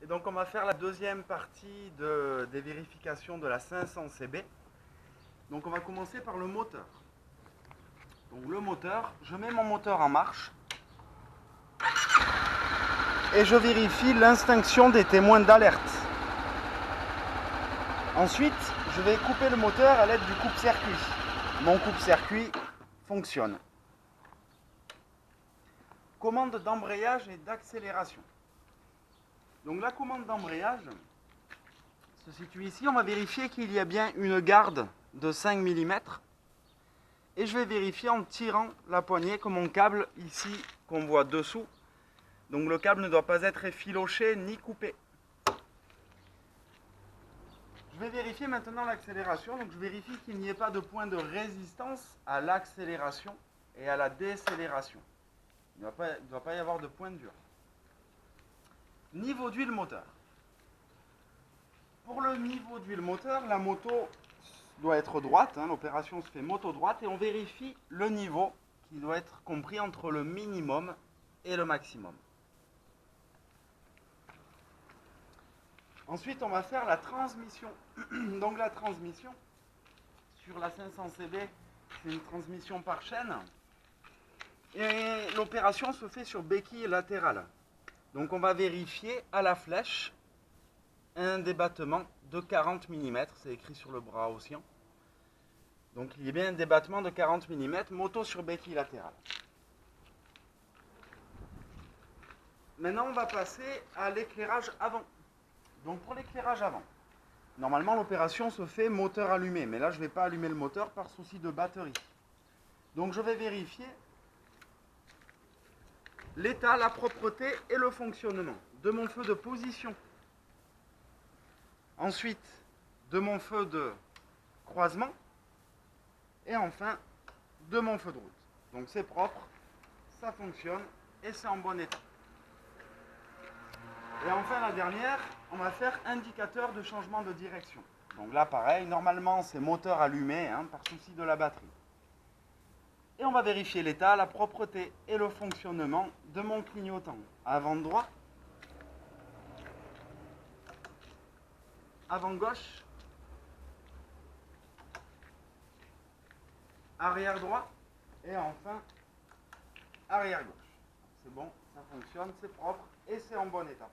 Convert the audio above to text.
Et donc on va faire la deuxième partie des vérifications de la 500 CB. Donc on va commencer par le moteur. Donc le moteur, je mets mon moteur en marche et je vérifie l'extinction des témoins d'alerte. Ensuite, je vais couper le moteur à l'aide du coupe-circuit. Mon coupe-circuit fonctionne. Commande d'embrayage et d'accélération. Donc la commande d'embrayage se situe ici. On va vérifier qu'il y a bien une garde de 5 mm. Et je vais vérifier en tirant la poignée que mon câble ici qu'on voit dessous. Donc le câble ne doit pas être effiloché ni coupé. Je vais vérifier maintenant l'accélération. Donc je vérifie qu'il n'y ait pas de point de résistance à l'accélération et à la décélération. Il ne doit pas y avoir de point dur. Niveau d'huile moteur. Pour le niveau d'huile moteur, la moto doit être droite. L'opération se fait moto droite et on vérifie le niveau qui doit être compris entre le minimum et le maximum. Ensuite, on va faire la transmission. Donc la transmission, sur la 500 CB, c'est une transmission par chaîne. Et l'opération se fait sur béquille latérale. Donc on va vérifier à la flèche un débattement de 40 mm. C'est écrit sur le bras aussi. Donc il y a bien un débattement de 40 mm, moto sur béquille latérale. Maintenant, on va passer à l'éclairage avant. Donc pour l'éclairage avant, normalement l'opération se fait moteur allumé, mais là je ne vais pas allumer le moteur par souci de batterie. Donc je vais vérifier l'état, la propreté et le fonctionnement de mon feu de position. Ensuite, de mon feu de croisement. Et enfin, de mon feu de route. Donc c'est propre, ça fonctionne et c'est en bon état. Et enfin la dernière, on va faire indicateur de changement de direction. Donc là pareil, normalement c'est moteur allumé par souci de la batterie. Et on va vérifier l'état, la propreté et le fonctionnement de mon clignotant. Avant droit, avant gauche, arrière droit et enfin arrière gauche. C'est bon, ça fonctionne, c'est propre et c'est en bon état.